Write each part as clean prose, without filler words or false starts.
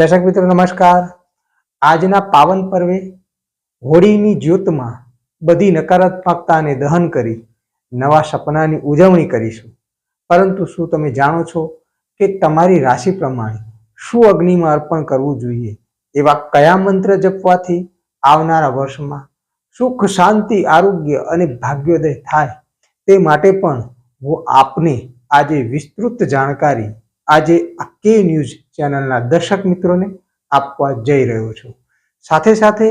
दर्शक मित्रों नमस्कार। આજના પાવન પર્વે હોળીની જ્યોતમાં બધી નકારાત્મકતાને દહન કરી નવા સપનાની ઉજવણી કરીશું। પરંતુ શું તમે જાણો છો કે તમારી રાશિ પ્રમાણે શું અગ્નિમાં અર્પણ કરવું જોઈએ? એવા કયા મંત્ર જપવાથી આવનારા વર્ષમાં સુખ, શાંતિ, આરોગ્ય અને ભાગ્યોદય થાય તે માટે પણ હું આપને આજે વિસ્તૃત જાણકારી આજે આ કે ન્યૂઝ ચેનલના દર્શક મિત્રોને આપવા જઈ રહ્યો છું। સાથે સાથે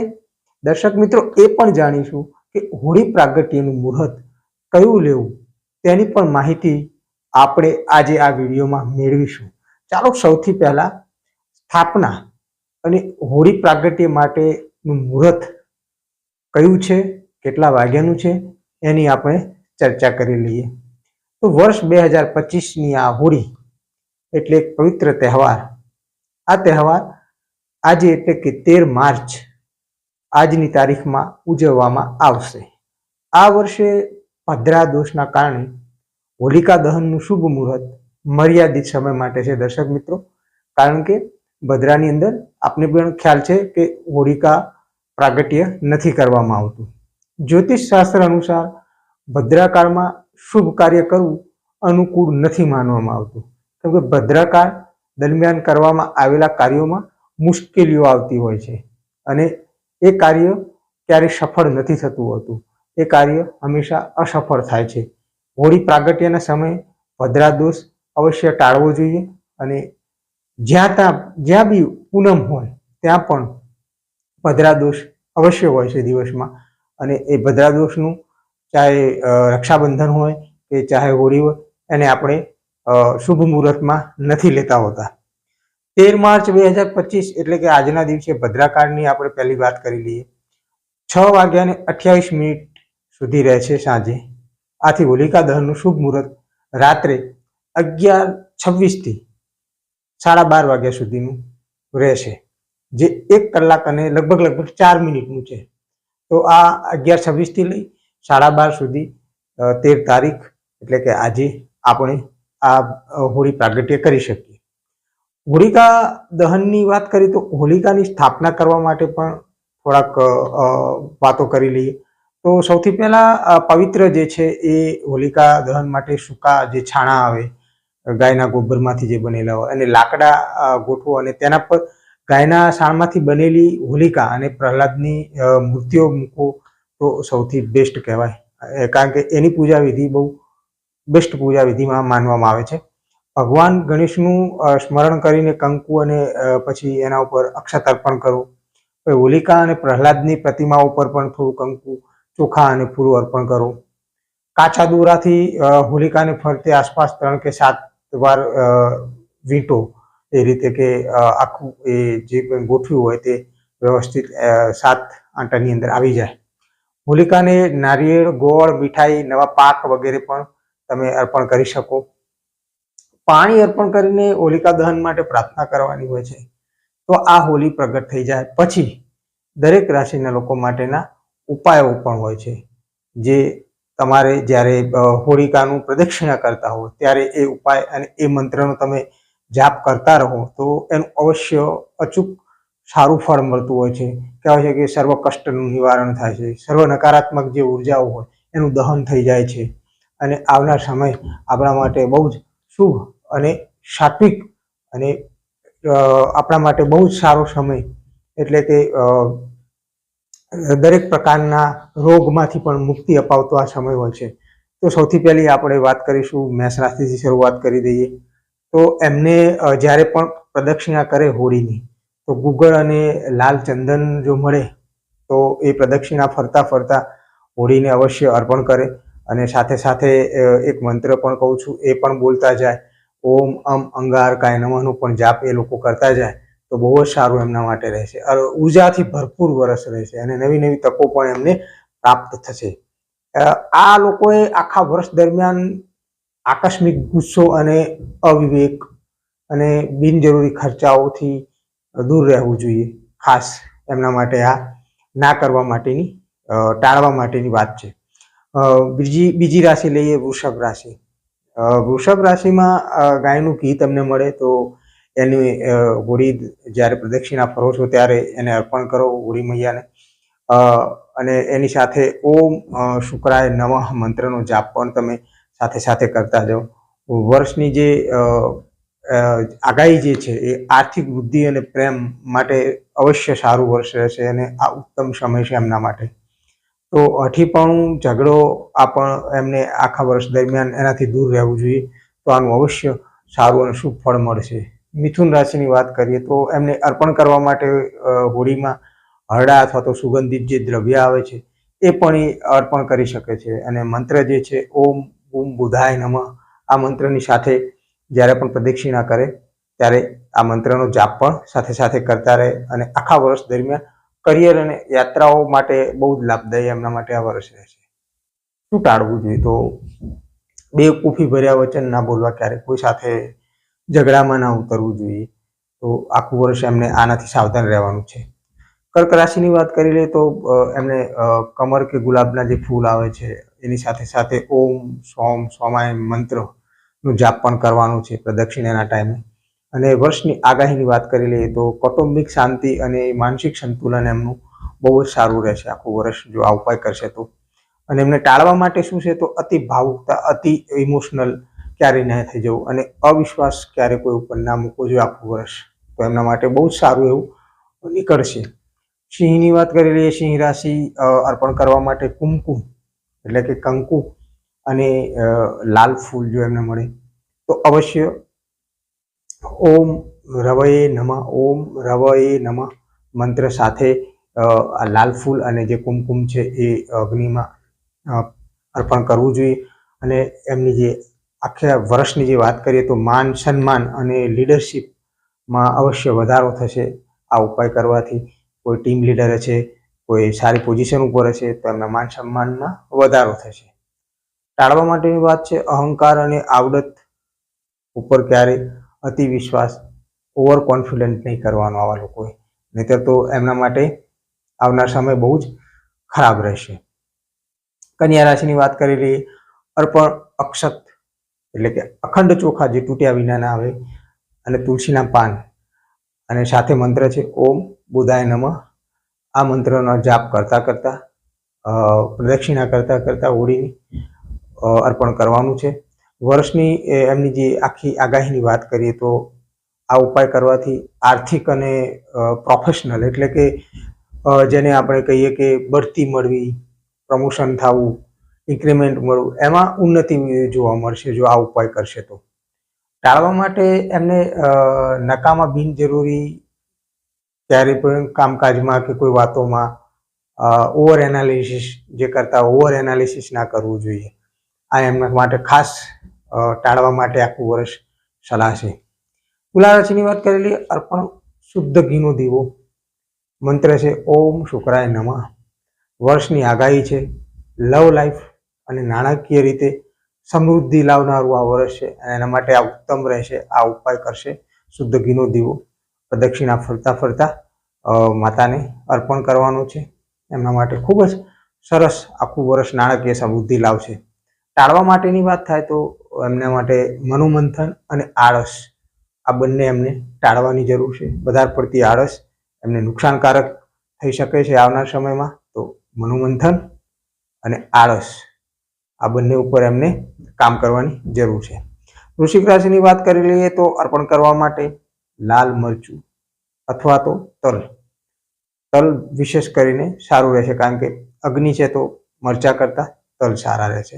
દર્શક મિત્રો એ પણ જાણીશું કે હોળી પ્રાગટ્યનું મુહૂર્ત કયું લેવું તેની પણ માહિતી આપણે આજે આ વિડીયોમાં મેળવીશું। ચાલો સૌથી પહેલા સ્થાપના અને હોળી પ્રાગટ્ય માટેનું મુહૂર્ત કયું છે, કેટલા વાગ્યાનું છે એની આપણે ચર્ચા કરી લઈએ। તો વર્ષ 2025ની આ હોળી એટલે એક પવિત્ર તહેવાર। આ તહેવાર આજે એટલે કે 13 માર્ચ આજની તારીખમાં ઉજવવામાં આવશે। આ વર્ષે ભદ્રા દોષના કારણે હોલિકા દહનનું શુભ મુહૂર્ત મર્યાદિત સમય માટે છે દર્શક મિત્રો। કારણ કે ભદ્રાની અંદર આપને પણ ખ્યાલ છે કે હોલિકા પ્રાગટ્ય નથી કરવામાં આવતું। જ્યોતિષ શાસ્ત્ર અનુસાર ભદ્રાકાળમાં શુભ કાર્ય કરવું અનુકૂળ નથી માનવામાં આવતું, કેમ કે ભદ્રાકાળ દરમિયાન કરવામાં આવેલા કાર્યોમાં મુશ્કેલીઓ આવતી હોય છે અને એ કાર્ય ક્યારે સફળ નથી થતું હોતું, એ કાર્ય હંમેશા અસફળ થાય છે। હોળી પ્રાગટ્યના સમયે ભદ્રા દોષ અવશ્ય ટાળવો જોઈએ અને જ્યાં બી પૂનમ હોય ત્યાં પણ ભદ્રા દોષ અવશ્ય હોય છે દિવસમાં। અને એ ભદ્રા દોષનું ચાહે રક્ષાબંધન હોય કે ચાહે હોળી હોય એને આપણે શુભ મુહૂર્તમાં નથી લેતા હોતા। 13 માર્ચ 2025 એટલે કે આજના દિવસે ભદ્રાકાળની આપણે પહેલી વાત કરી લઈએ। 6:28 સુધી રહે છે સાંજે। આથી હોલિકા દહનનું શુભ મુહૂર્ત રાત્રે 11:26 થી 12:30 વાગ્યા સુધીનું રહેશે, જે 1 કલાક અને લગભગ 4 મિનિટનું છે। તો આ 11:26 થી લઈ 12:30 સુધી 13 તારીખ એટલે કે આજે આપણે આ હોળી પ્રાગટ્ય કરી શકીએ। હોલિકા દહનની વાત કરીએ તો હોલિકાની સ્થાપના કરવા માટે પણ થોડાક વાતો કરી લઈએ। તો સૌથી પહેલા પવિત્ર જે છે એ હોલિકા દહન માટે સૂકા જે છાણા આવે ગાયના ગોબરમાંથી જે બનેલા હોય અને લાકડા ગોઠવો અને તેના પર ગાયના છાણમાંથી બનેલી હોલિકા અને પ્રહલાદની મૂર્તિઓ મૂકો તો સૌથી બેસ્ટ કહેવાય, કારણ કે એની પૂજા વિધિ બહુ બેસ્ટ પૂજા વિધિમાં માનવામાં આવે છે। ભગવાન ગણેશનું સ્મરણ કરીને કંકુ અને પછી એના ઉપર અક્ષત અર્પણ કરવું। હોલિકા અને પ્રહલાદની પ્રતિમા ઉપર પણ થોડું કંકુ, ચોખા અને ફૂલો અર્પણ કરો। કાચા દોરાથી હોલિકાને ફરતે આસપાસ 3 કે 7 વાર વીંટો, એ રીતે કે આખું એ જે પણ ગોઠવ્યું હોય તે વ્યવસ્થિત 7 આંટાની અંદર આવી જાય। હોલિકાને નારિયેળ, ગોળ, મીઠાઈ, નવા પાક વગેરે પણ તમે અર્પણ કરી શકો। પાણી અર્પણ કરીને હોલિકા દહન માટે પ્રાર્થના કરવાની હોય છે। તો આ હોળી પ્રગટ થઈ જાય પછી દરેક રાશિના લોકો માટેના ઉપાયો પણ હોય છે, જે તમારે જ્યારે હોલિકાનું પ્રદક્ષિણા કરતા હો ત્યારે એ ઉપાય અને એ મંત્રનો તમે જાપ કરતા રહો તો એનું અવશ્ય અચૂક સારું ફળ મળતું હોય છે। કહેવાય છે કે સર્વ કષ્ટનું નિવારણ થાય છે, સર્વ નકારાત્મક જે ઉર્જાઓ હોય એનું દહન થઈ જાય છે અને આવનાર સમય આપણા માટે બહુ જ શુભ અને સાત્વિક અને આપણા માટે બહુ જ સારો સમય, એટલે કે દરેક પ્રકારના રોગમાંથી પણ મુક્તિ અપાવતો આ સમય હોય છે। તો સૌથી પહેલી આપણે વાત કરીશું મેષ રાશિથી શરૂઆત કરી દઈએ। તો એમને જ્યારે પણ પ્રદક્ષિણા કરે હોળીની તો ગુગળ અને લાલ ચંદન જો મળે તો એ પ્રદક્ષિણા ફરતા ફરતા હોળીને અવશ્ય અર્પણ કરે અને સાથે સાથે એક મંત્ર પણ કહું છું એ પણ બોલતા જાય। ઓમ અંગારકાય નમઃનો પણ જાપ એ લોકો કરતા જાય તો બહુ જ સારું એમના માટે રહેશે। ઉર્જાથી ભરપૂર વરસ રહેશે અને નવી નવી તકો પણ એમને પ્રાપ્ત થશે। આ લોકોએ આખા વર્ષ દરમિયાન આકસ્મિક ગુસ્સો અને અવિવેક અને બિનજરૂરી ખર્ચાઓથી દૂર રહેવું જોઈએ। ખાસ એમના માટે આ ના કરવા માટેની, ટાળવા માટેની વાત છે। બીજી રાશિ લઈએ વૃષભ રાશિ। વૃષભ રાશિમાં ગાયનું ઘી તમને મળે તો એની હોળી જ્યારે પ્રદક્ષિણા ફરો છો ત્યારે એને અર્પણ કરો હોળી મૈયાને. અને એની સાથે ઓમ શુક્રાય નમઃ મંત્રનો જાપ પણ તમે સાથે સાથે કરતા જાઓ. વર્ષની જે આગાહી જે છે એ આર્થિક વૃદ્ધિ અને પ્રેમ માટે અવશ્ય સારું વર્ષ રહેશે અને આ ઉત્તમ સમય છે એમના માટે. તો અઠીપણું ઝઘડો એમને આખા વર્ષ દરમિયાન એનાથી દૂર રહેવું જોઈએ. તો આનું અવશ્ય સારું અને શુભ ફળ મળશે. મિથુન રાશિની વાત કરીએ તો એમને અર્પણ કરવા માટે હોળીમાં હરડા અથવા તો સુગંધિત જે દ્રવ્ય આવે છે એ પણ એ અર્પણ કરી શકે છે. અને મંત્ર જે છે ઓમ બુમ બુધાય નમઃ, આ મંત્રની સાથે જ્યારે પણ પ્રદક્ષિણા કરે ત્યારે આ મંત્રનો જાપ પણ સાથે સાથે કરતા રહે અને આખા વર્ષ દરમિયાન કરિયર અને યાત્રાઓ માટે બહુ જ લાભદાયી એમના માટે આ વર્ષ રહેશે. શું ટાળવું જોઈએ? તો બેવકૂફી ભર્યા વચન ના બોલવા, ક્યારેક કોઈ સાથે ઝઘડામાં ના ઉતરવું જોઈએ. તો આખું વર્ષ એમને આનાથી સાવધાન રહેવાનું છે. કર્ક રાશિની વાત કરી લઈએ તો એમને કમર કે ગુલાબના જે ફૂલ આવે છે એની સાથે સાથે ઓમ સોમ સોમાય મંત્રનું જાપ પણ કરવાનું છે પ્રદક્ષિણાના ટાઈમે. અને વર્ષની આગાહીની વાત કરી લઈએ તો કૌટુંબિક શાંતિ અને માનસિક સંતુલન એમનું બહુ જ સારું રહેશે આખું વર્ષ જો આ ઉપાય કરશે તો. અને એમને ટાળવા માટે શું છે તો અતિ ભાવુકતા, અતિ ઇમોશનલ ક્યારેય ના થઈ જવું અને અવિશ્વાસ ક્યારે કોઈ ઉપર ના મૂકવો જોઈએ આખું વર્ષ. તો એમના માટે બહુ જ સારું એવું નીકળશે. સિંહની વાત કરી લઈએ. સિંહ રાશિ અર્પણ કરવા માટે કુમકુમ એટલે કે કંકુ અને લાલ ફૂલ જો એમને મળે તો અવશ્ય ઓમ રવયે નમઃ, ઓમ રવયે નમઃ મંત્ર સાથે આ લાલ ફૂલ અને જે કુમકુમ છે એ અગ્નિમાં અર્પણ કરવું જોઈએ. અને એમની જે આખા વર્ષની જે વાત કરીએ તો માન સન્માન અને લીડરશિપમાં અવશ્ય વધારો થશે આ ઉપાય કરવાથી. કોઈ ટીમ લીડર હશે, કોઈ સારી પોઝિશન ઉપર હશે તો એમના માન સન્માનમાં વધારો થશે. ટાળવા માટેની વાત છે અહંકાર અને આવડત ઉપર ક્યારે અતિ વિશ્વાસ, ઓવર કોન્ફિડન્ટ નહીં કરવાનો આવા લોકોએ, નહીતર તો એમના માટે આવનાર સમય બહુ જ ખરાબ રહેશે. કન્યા રાશિની વાત કરી લઈએ. અર્પણ અક્ષત એટલે કે અખંડ ચોખા જે તૂટ્યા વિના ના આવે અને તુલસીના પાન અને સાથે મંત્ર છે ઓમ બુધાય નમઃ. આ મંત્રનો જાપ કરતા કરતા પ્રદક્ષિણા કરતા કરતા હોળીની અર્પણ કરવાનું છે. વર્ષની એમની જે આખી આગાહીની વાત કરીએ તો આ ઉપાય કરવાથી આર્થિક અને પ્રોફેશનલ એટલે કે જેને આપણે કહીએ કે બઢતી મળવી, પ્રમોશન થવું, ઇન્ક્રીમેન્ટ મળવું, એમાં ઉન્નતિ જોવા મળશે જો આ ઉપાય કરશે તો. ટાળવા માટે એમને નકામા બિનજરૂરી ક્યારેય પણ કામકાજમાં કે કોઈ વાતોમાં ઓવર એનાલિસિસ જે કરતા ઓવર એનાલિસિસ ના કરવું જોઈએ. આ એમના માટે ખાસ ટાળવા માટે આખું વર્ષ સલાહ છે. તુલા રાશિની વાત કરેલી. અર્પણ શુદ્ધ ઘીનો દીવો, મંત્ર છે ઓમ શુક્રાય નમઃ. વર્ષની આગાહી છે લવ લાઈફ અને નાણાકીય રીતે સમૃદ્ધિ લાવનારું આ વર્ષ છે અને એના માટે આ ઉત્તમ રહેશે. આ ઉપાય કરશે શુદ્ધ ઘીનો દીવો પ્રદક્ષિણા ફરતા ફરતા માતાને અર્પણ કરવાનું છે. એમના માટે ખૂબ જ સરસ આખું વર્ષ નાણાકીય સમૃદ્ધિ લાવશે. ટાળવા માટેની વાત થાય તો એમના માટે મનોમંથન અને આળસ આ બંને એમને ટાળવાની જરૂર છે. વધારે પડતી આળસ એમને નુકસાનકારક થઈ શકે છે આવનાર સમયમાં. તો મનોમંથન અને આળસ આ બંને ઉપર એમને કામ કરવાની જરૂર છે. વૃશ્ચિક રાશિની વાત કરી લઈએ તો અર્પણ કરવા માટે લાલ મરચું અથવા તો તલ. તલ વિશેષ કરીને સારું રહેશે કારણ કે અગ્નિ છે તો મરચા કરતા તલ સારા રહેશે.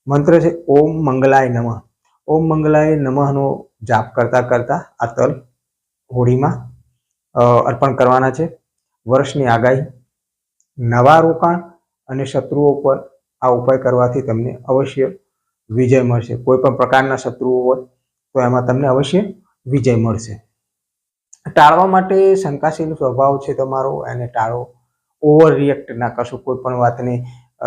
મંત્ર છે ઓમ મંગલાય નમઃ. ઓમ મંગલાય નમઃનો જાપ કરતા કરતા આ તલ હોળીમાં અર્પણ કરવાના છે. વર્ષની આગાહી. નવા રોકાણ અને શત્રુઓ પર આ ઉપાય કરવાથી તમને અવશ્ય વિજય મળશે. કોઈ પણ પ્રકારના શત્રુઓ હોય તો એમાં તમને અવશ્ય વિજય મળશે. ટાળવા માટે શંકાશીલ સ્વભાવ છે તમારો, એને ટાળો. ઓવર રિએક્ટ ના કરશો કોઈ પણ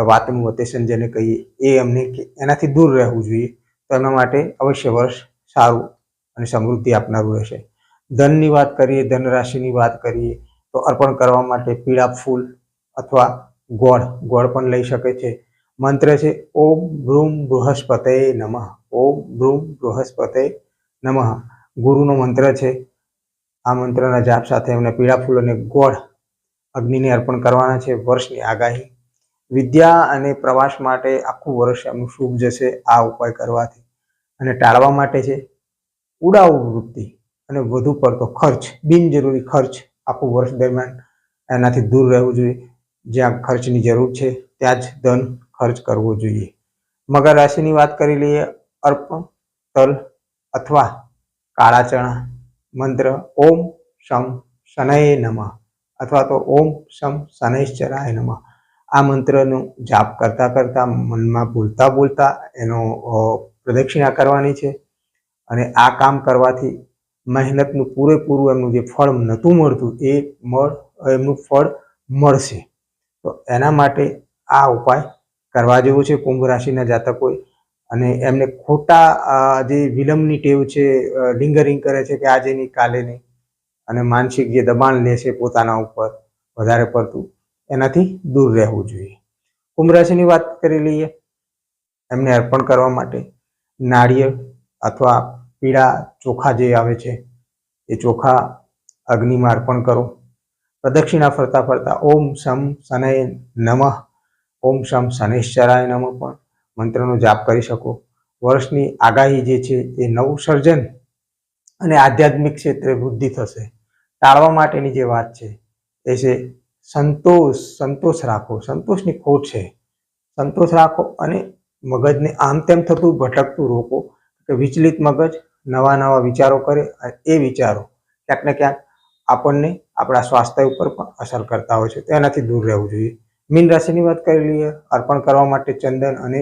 વાતનું અતિશય જેને કહીએ એ એમને એનાથી દૂર રહેવું જોઈએ. તો એના માટે અવશ્ય વર્ષ સારું અને સમૃદ્ધિ આપનારું રહેશે. ધનની વાત કરીએ, ધન રાશિની વાત કરીએ તો અર્પણ કરવા માટે પીળા ફૂલ અથવા ગોળ પણ લઈ શકે છે. મંત્ર છે ઓમ ભ્રૂમ બૃહસ્પતય નમઃ. ઓમ ભ્રૂમ બૃહસ્પતય નમઃ ગુરુનો મંત્ર છે. આ મંત્રના જાપ સાથે એમને પીળા ફૂલ અને ગોળ અગ્નિને અર્પણ કરવાના છે. વર્ષની આગાહી, વિદ્યા અને પ્રવાસ માટે આખું વર્ષ એમનું શુભ જશે આ ઉપાય કરવાથી. અને ટાળવા માટે છે ઉડાઉ વૃત્તિ અને વધુ પડતો ખર્ચ, બિનજરૂરી ખર્ચ આખું વર્ષ દરમિયાન એનાથી દૂર રહેવું જોઈએ. જ્યાં ખર્ચની જરૂર છે ત્યાં જ ધન ખર્ચ કરવો જોઈએ. મકર રાશિની વાત કરી લઈએ. અર્પણ તલ અથવા કાળા ચણા. મંત્ર ઓમ શમ શનૈ નમઃ અથવા તો ઓમ શમ શનૈશ્ચરાય નમઃ. આ મંત્રનો જાપ કરતા કરતા મનમાં બોલતા એનો પ્રદક્ષિણા કરવાની છે. અને આ કામ કરવાથી મહેનતનું પૂરેપૂરું એમનું જે ફળ નહોતું મળતું એમનું ફળ મળશે. તો એના માટે આ ઉપાય કરવા જેવો છે કુંભ રાશિના જાતકોએ. અને એમને ખોટા જે વિલંબની ટેવ છે, લિંગરિંગ કરે છે કે આજે નહીં કાલે નહીં, અને માનસિક જે દબાણ લે છે પોતાના ઉપર વધારે પડતું, એનાથી દૂર રહેવું જોઈએ. કુંભ રાશિની વાત કરી લઈએ. એમને અર્પણ કરવા માટે નાળિયેર અથવા પીળા ચોખા જે આવે છે એ ચોખા અગ્નિમાં અર્પણ કરો. પ્રદક્ષિણા ફરતા ઓમ શમ શનૈ નમઃ, ઓમ શમ શનૈશ્ચરાય નમઃ પણ મંત્રનો જાપ કરી શકો. વર્ષની આગાહી જે છે એ નવું સર્જન અને આધ્યાત્મિક ક્ષેત્રે વૃદ્ધિ થશે. ટાળવા માટેની જે વાત છે એ છે સંતોષ રાખો. સંતોષની ખોટ છે. સંતોષ રાખો અને મગજને આમ તેમ થતું ભટકતું રોકો. કે વિચલિત મગજ નવા વિચારો કરે, એ વિચારો ક્યાંક ને ક્યાંક આપણને આપણા સ્વાસ્થ્ય ઉપર પણ અસર કરતા હોય છે. તેનાથી દૂર રહેવું જોઈએ. મીન રાશિની વાત કરી લઈએ. અર્પણ કરવા માટે ચંદન અને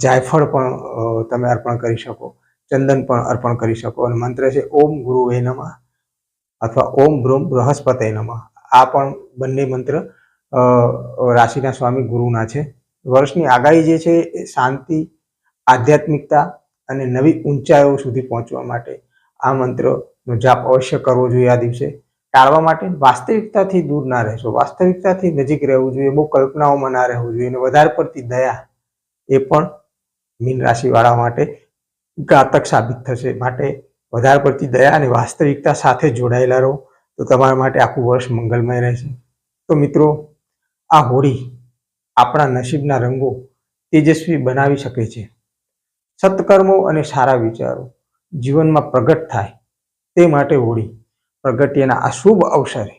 જાયફળ પણ તમે અર્પણ કરી શકો. ચંદન પણ અર્પણ કરી શકો. અને મંત્ર છે ઓમ ગુરુવે નમઃ અથવા ઓમ બ્રહ્મ બૃહસ્પતે નમઃ. આ પણ બંને મંત્ર રાશિના સ્વામી ગુરુના છે. વર્ષની આગાહી જે છે એ શાંતિ, આધ્યાત્મિકતા અને નવી ઊંચાઈઓ સુધી પહોંચવા માટે આ મંત્રનો જાપ અવશ્ય કરવો જોઈએ. આ દિવસે ટાળવા માટે વાસ્તવિકતાથી દૂર ના રહેશો. વાસ્તવિકતાથી નજીક રહેવું જોઈએ. બહુ કલ્પનાઓમાં ના રહેવું જોઈએ. અને વધારે પડતી દયા એ પણ મીન રાશિવાળા માટે ઘાતક સાબિત થશે. માટે વધારે પડતી દયા અને વાસ્તવિકતા સાથે જોડાયેલા રહો તો તમારા માટે આખું વર્ષ મંગલમય રહેશે. તો મિત્રો, આ હોળી આપણા નસીબના રંગો તેજસ્વી બનાવી શકે છે. સત્કર્મો અને સારા વિચારો જીવનમાં પ્રગટ થાય તે માટે હોળી પ્રગટ્યના આ શુભ અવસરે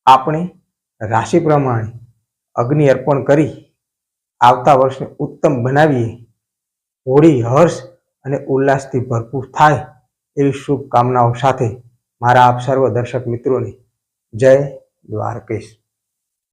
આપણે રાશિ પ્રમાણે અગ્નિ અર્પણ કરી આવતા વર્ષને ઉત્તમ બનાવીએ. હોળી હર્ષ અને ઉલ્લાસથી ભરપૂર થાય એવી શુભકામનાઓ સાથે મારા આપ સર્વ દર્શક મિત્રોને જય દ્વારકેશ.